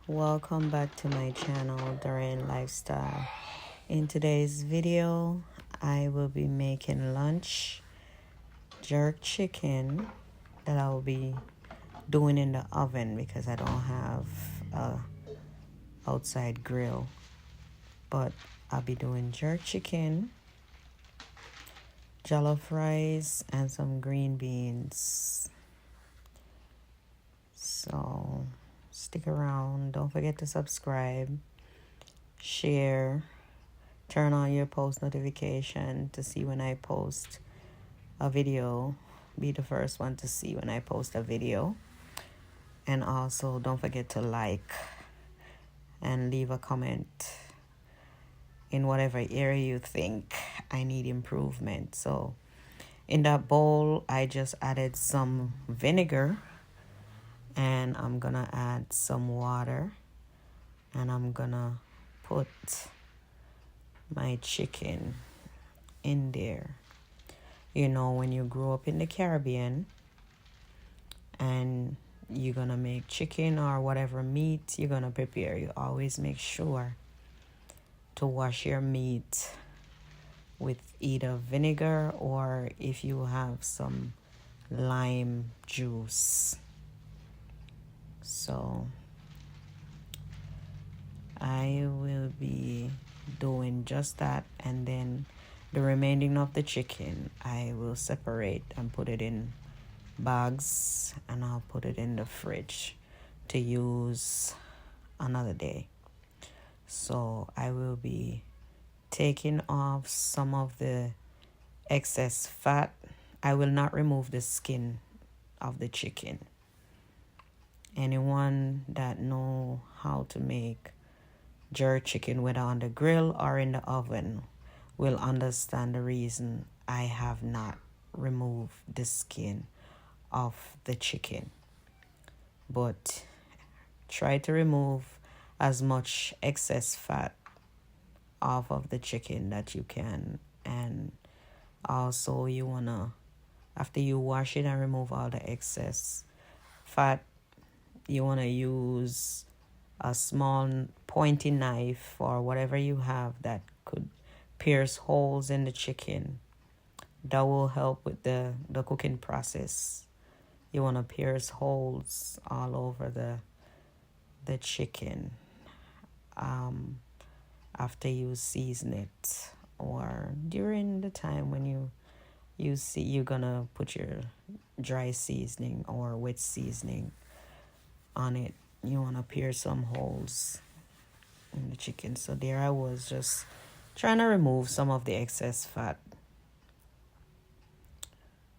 Welcome back to my channel, Doreen Lifestyle. In today's video, I will be making lunch jerk chicken that I will be doing in the oven because I don't have a outside grill. But I'll be doing jerk chicken, jollof rice, and some green beans. So stick around. Don't forget to subscribe, share, turn on your post notification to see when I post a video. Be the first one to see when I post a video. And also don't forget to like and leave a comment in whatever area you think I need improvement. So in that bowl, I just added some vinegar, and I'm gonna add some water, and I'm gonna put my chicken in there. You know, when you grow up in the Caribbean and you're gonna make chicken or whatever meat you're gonna prepare, you always make sure to wash your meat with either vinegar or if you have some lime juice. So I will be doing just that, and then the remaining of the chicken I will separate and put it in bags, and I'll put it in the fridge to use another day. So I will be taking off some of the excess fat. I will not remove the skin of the chicken. Anyone that know how to make jerk chicken, whether on the grill or in the oven, will understand the reason I have not removed the skin of the chicken. But try to remove as much excess fat off of the chicken that you can. And also you wanna, after you wash it and remove all the excess fat, you wanna use a small pointy knife or whatever you have that could pierce holes in the chicken. That will help with the cooking process. You want to pierce holes all over the chicken after you season it, or during the time when you see you're gonna put your dry seasoning or wet seasoning on it. You want to pierce some holes in the chicken. So there I was, just trying to remove some of the excess fat.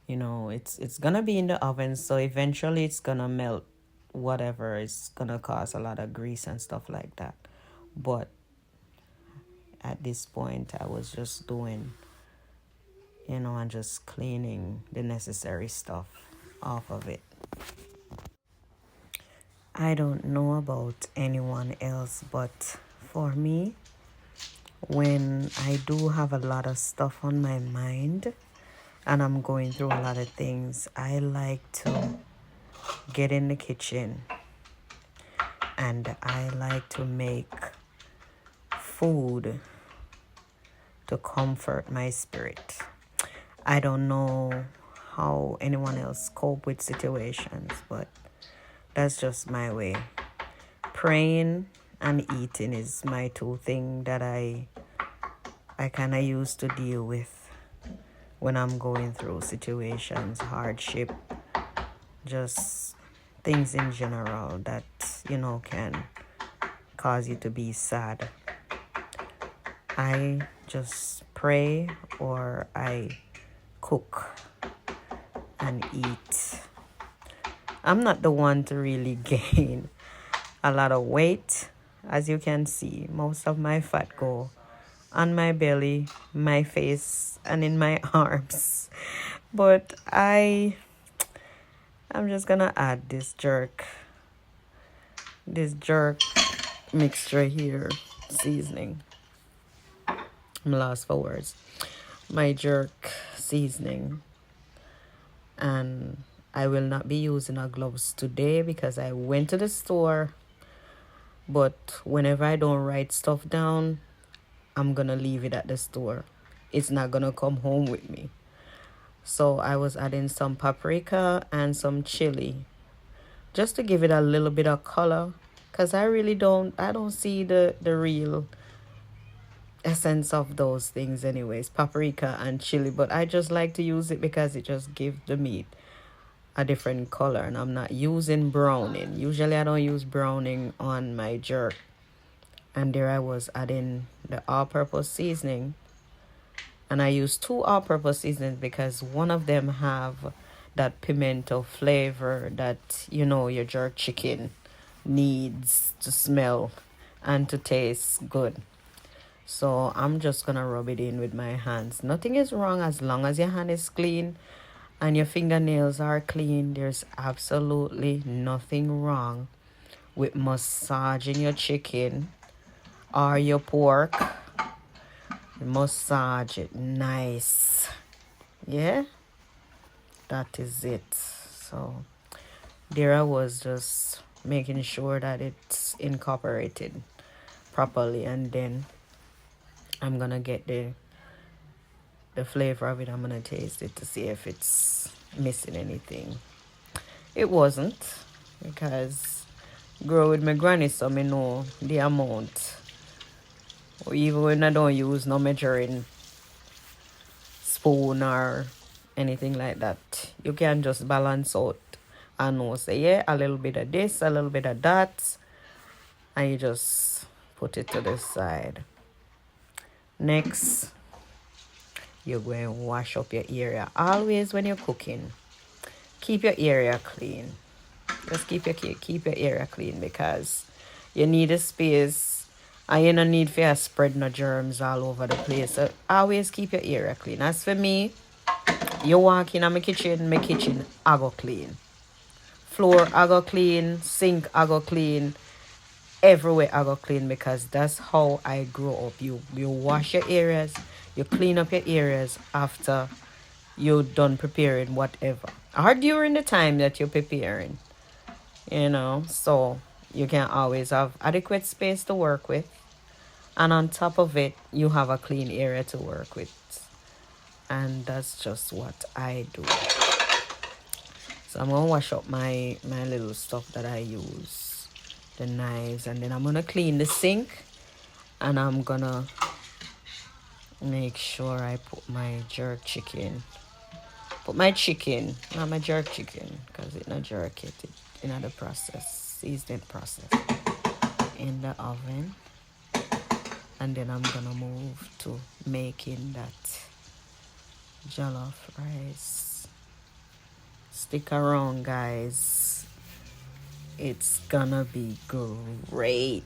You know, it's gonna be in the oven, so eventually it's gonna melt whatever. It's gonna cause a lot of grease and stuff like that. But at this point I was just doing, and just cleaning the necessary stuff off of it. I don't know about anyone else, but for me, when I do have a lot of stuff on my mind and I'm going through a lot of things, I like to get in the kitchen and I like to make food to comfort my spirit. I don't know how anyone else cope with situations, but that's just my way. Praying and eating is my two things that I kind of use to deal with when I'm going through situations, hardship, just things in general that, can cause you to be sad. I just pray or I cook and eat. I'm not the one to really gain a lot of weight. As you can see, most of my fat go on my belly, my face, and in my arms. But I'm just gonna add this jerk mixture here, seasoning. I'm lost for words. My jerk seasoning. And I will not be using a gloves today because I went to the store but whenever I don't write stuff down, I'm gonna leave it at the store. It's not gonna come home with me. So I was adding some paprika and some chili just to give it a little bit of color, because I don't see the real essence of those things anyways, paprika and chili, but I just like to use it because it just gives the meat a different color. And I'm not using browning. Usually I don't use browning on my jerk. And there I was adding the all-purpose seasoning, and I use two all-purpose seasonings because one of them have that pimento flavor that your jerk chicken needs to smell and to taste good. So I'm just gonna rub it in with my hands. Nothing is wrong as long as your hand is clean and your fingernails are clean. There's absolutely nothing wrong with massaging your chicken or your pork. Massage it nice. Yeah, that is it. So there I was, just making sure that it's incorporated properly, and then I'm gonna get the flavor of it. I'm gonna taste it to see if it's missing anything. It wasn't, because grow with my granny, so me know the amount. Or even when I don't use no measuring spoon or anything like that, you can just balance out and know, say, yeah, a little bit of this, a little bit of that, and you just put it to the side. Next, you're going to wash up your area. Always when you're cooking, keep your area clean. Just keep your area clean, because you need a space and you don't need to spread no germs all over the place. So always keep your area clean. As for me, you walk in my kitchen I go clean. Floor I go clean, sink I go clean, everywhere I go clean, because that's how I grow up. You wash your areas, you clean up your areas after you're done preparing whatever. Or during the time that you're preparing. So you can always have adequate space to work with. And on top of it, you have a clean area to work with. And that's just what I do. So I'm gonna wash up my little stuff that I use, the knives, and then I'm gonna clean the sink, and I'm gonna make sure I put my jerk chicken. Put my chicken, not my jerk chicken, because it's not jerk it in the process, seasoning process, in the oven. And then I'm gonna move to making that jollof rice. Stick around, guys. It's gonna be great.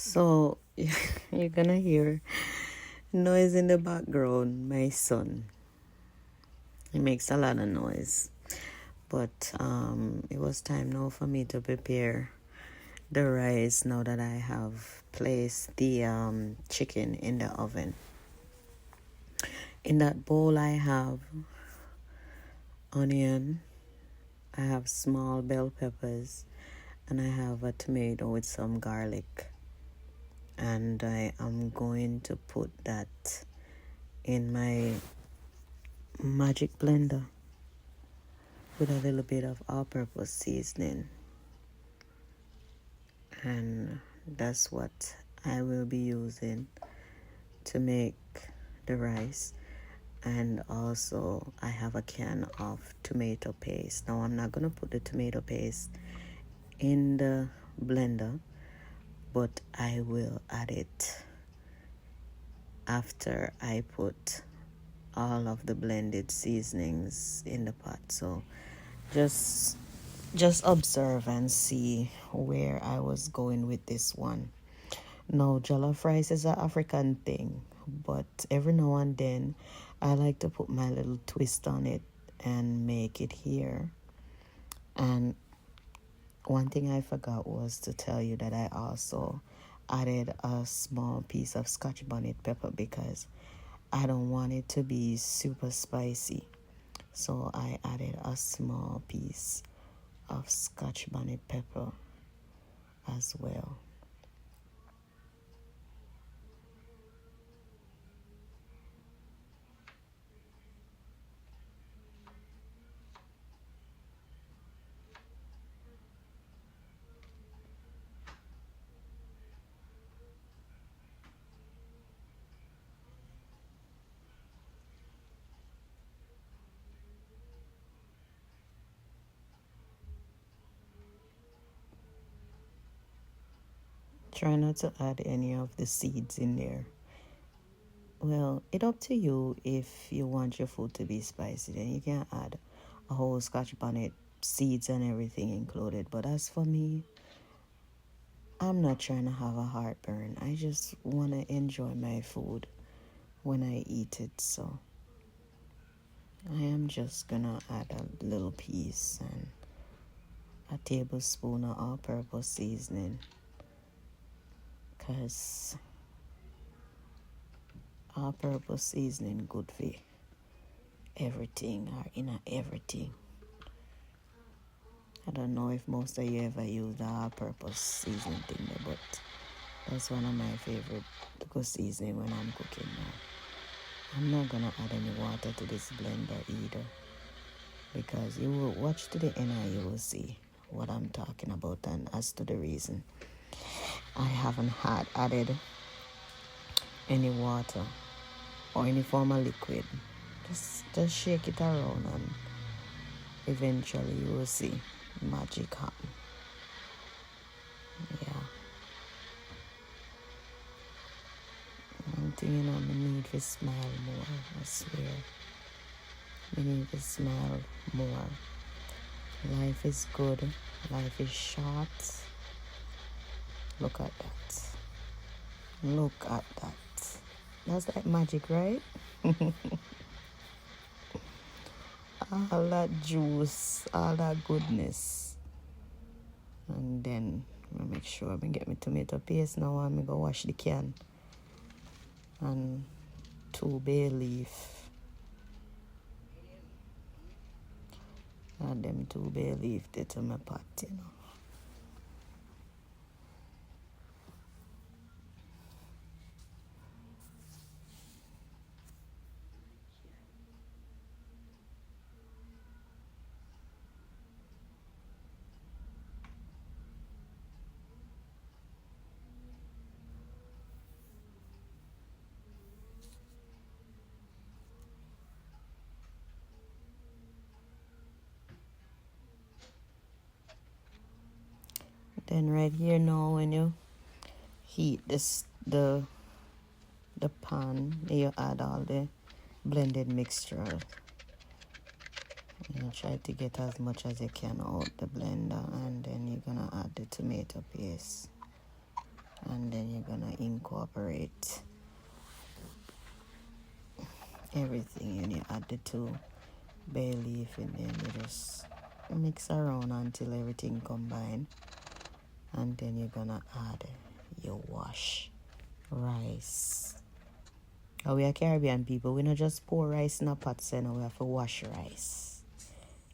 So you're gonna hear noise in the background. My son, he makes a lot of noise. But it was time now for me to prepare the rice now that I have placed the chicken in the oven. In that bowl I have onion, I have small bell peppers, and I have a tomato with some garlic. And I am going to put that in my magic blender with a little bit of all-purpose seasoning. And that's what I will be using to make the rice. And also I have a can of tomato paste. Now I'm not gonna put the tomato paste in the blender, but I will add it after I put all of the blended seasonings in the pot. So just observe and see where I was going with this one. No, jollof rice is an African thing, but every now and then I like to put my little twist on it and make it here. And one thing I forgot was to tell you that I also added a small piece of Scotch bonnet pepper because I don't want it to be super spicy. So I added a small piece of Scotch bonnet pepper as well. Try not to add any of the seeds in there. Well, it's up to you. If you want your food to be spicy, then you can add a whole Scotch bonnet, seeds and everything included. But as for me, I'm not trying to have a heartburn. I just want to enjoy my food when I eat it. So I am just gonna add a little piece and a tablespoon of all-purpose seasoning, because all-purpose seasoning good for everything or in everything. I don't know if most of you ever use the all-purpose seasoning thing, but that's one of my favorite good seasoning when I'm cooking now. I'm not gonna add any water to this blender either, because you will watch to the end and you will see what I'm talking about. And as to the reason I haven't added any water or any form of liquid, just shake it around and eventually you will see magic happen. Yeah. One thing, you know, I need to smile more, I swear. I need to smile more. Life is good. Life is short. Look at that. Look at that. That's like magic, right? All that juice, all that goodness. And then I make sure I get my tomato paste now and I go wash the can. And 2 bay leaf. Add them 2 bay leaf there to my pot, you know. Then right here now, when you heat the pan, you add all the blended mixture. You try to get as much as you can out the blender, and then you're gonna add the tomato paste. And then you're gonna incorporate everything, and you add the 2 bay leaf, and then you just mix around until everything combine. And then you're gonna add your wash rice. We are Caribbean people, we not just pour rice in a pot, so we have to wash rice.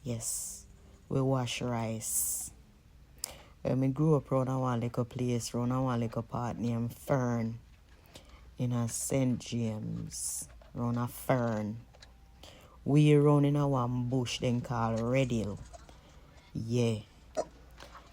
Yes, we wash rice. When I grew up around one little place, around one little part named Fern, in a St. James, around a Fern. We run in a one bush then called Red Hill. Yeah.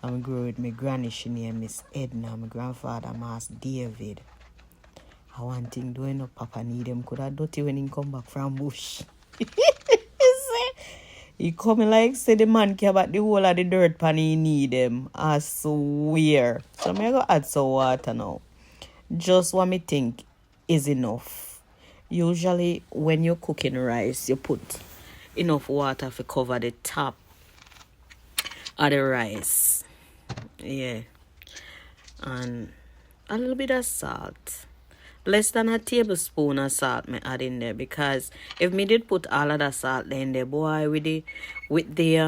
And I grew with my granny, she named Miss Edna, my grandfather, Master David. I one thing doing no papa need him could have dirty when he come back from bush. He coming like say the man care about the whole of the dirt pan he need them. I swear. So I'm gonna add some water now. Just what me think is enough. Usually when you're cooking rice, you put enough water to cover the top of the rice. Yeah. And a little bit of salt. Less than a tablespoon of salt me add in there, because if me did put all of the salt in there, boy, with the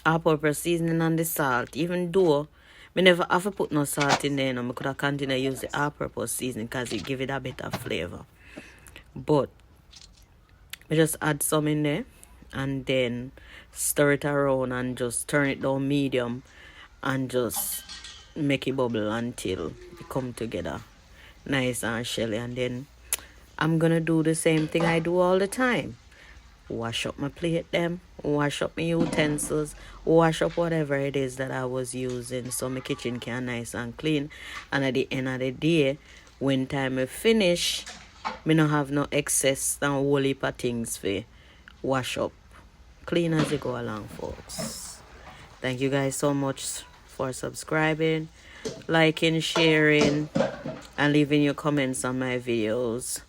all-purpose seasoning and the salt, even though me never have to put no salt in there, no, me could have continued to use the all-purpose seasoning because it give it a better flavor. But I just add some in there and then stir it around and just turn it down medium and just make it bubble until it come together nice and shelly. And then I'm gonna do the same thing I do all the time. Wash up my plate them, wash up my utensils, wash up whatever it is that I was using so my kitchen can nice and clean. And at the end of the day, when time I finish, me no have no excess and whole heap of things for wash up. Clean as you go along, folks. Thank you guys so much for subscribing, liking, sharing, and leaving your comments on my videos.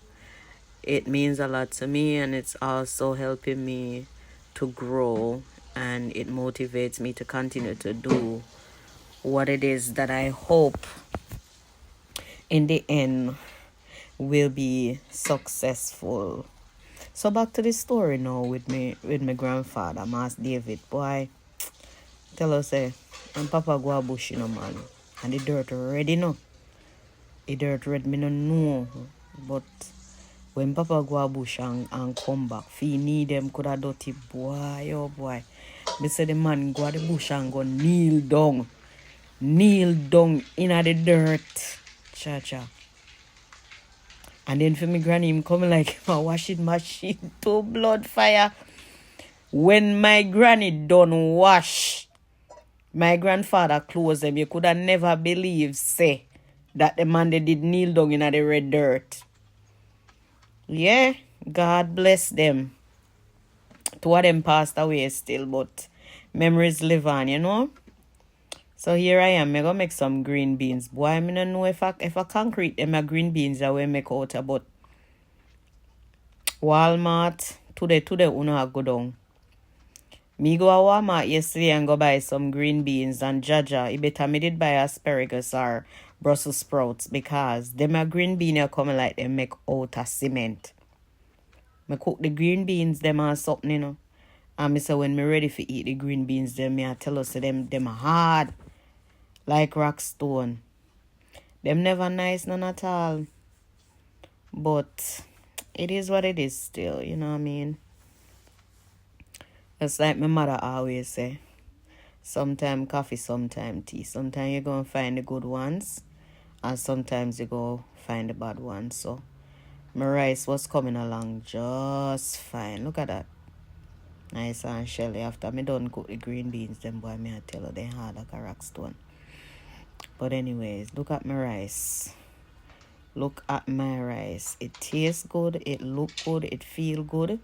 It means a lot to me, and it's also helping me to grow, and it motivates me to continue to do what it is that I hope in the end will be successful. So back to the story now with my grandfather, Master David. Boy, tell us and Papa go a bush, man. And the dirt already know. The dirt red me no know. But when Papa go a bush and come back, he need them could have dirty, boy, oh boy. Me say the man go a the bush and go kneel down in the dirt. Cha. And then for me granny him coming like a washing machine to blood fire. When my granny done wash, my grandfather clothes them, you could have never believed, say, that the man they did kneel down in the red dirt. Yeah, God bless them. Two of them passed away still, but memories live on, you know. So here I am, I gonna make some green beans. Boy, I don't know if I concrete them green beans I will make out, but Walmart today uno go down. Me go a Walmart yesterday and go buy some green beans, and Jaja, it better me did buy asparagus or Brussels sprouts, because them a green bean are coming like them make out of cement. Me cook the green beans them or something, you know. And me say when me ready for eat the green beans them, me I tell us them hard like rock stone. Them never nice none at all. But it is what it is still, you know what I mean? It's like my mother always say, sometime coffee, sometime tea. Sometimes you're going to find the good ones, and sometimes you go find the bad ones. So my rice was coming along just fine. Look at that. Nice and shelly. After me done cook the green beans, them boy, me I tell you, they hard like a rock stone. But anyways, look at my rice. Look at my rice. It tastes good. It look good. It feel good.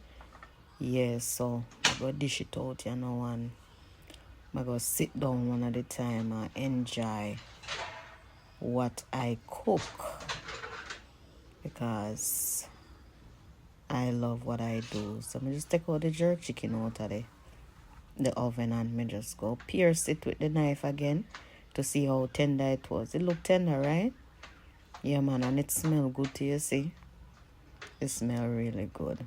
Yes, so I go dish it out, you know, and I go sit down one at a time and enjoy what I cook, because I love what I do. So I just take out the jerk chicken out of the oven, and me just go pierce it with the knife again to see how tender it was. It looked tender, right? Yeah, man, and it smell good to you, see? It smell really good.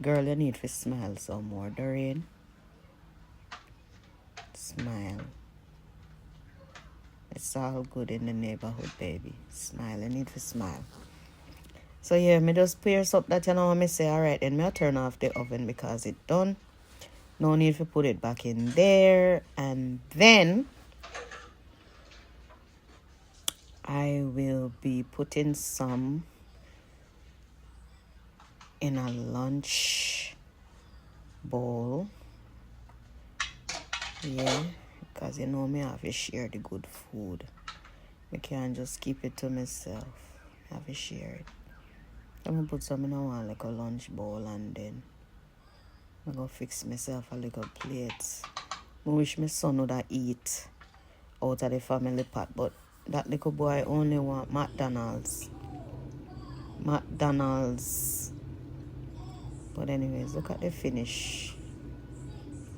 Girl, you need to smile some more, Doreen. Smile. It's all good in the neighborhood, baby. Smile. You need to smile. So yeah, me just pierce up that, you know, me say, alright, then me turn off the oven because it done. No need to put it back in there. And then I will be putting some in a lunch bowl. Yeah, because you know me have to share the good food. I can't just keep it to myself. I have to share it. I'm gonna put some in like a lunch bowl, and then I'm gonna fix myself a little plate. I wish my son would have eat out of the family pot, but that little boy only want McDonald's. McDonald's. But anyways, look at the finish.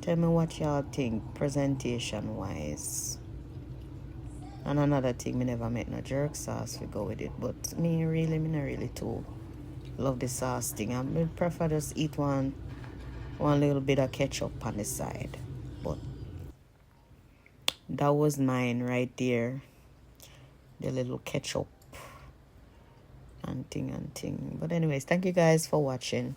Tell me what y'all think presentation wise. And another thing, me never make no jerk sauce to go with it. But me not really too love the sauce thing. I prefer just eat one little bit of ketchup on the side. But that was mine right there. The little ketchup and thing. But anyways, thank you guys for watching.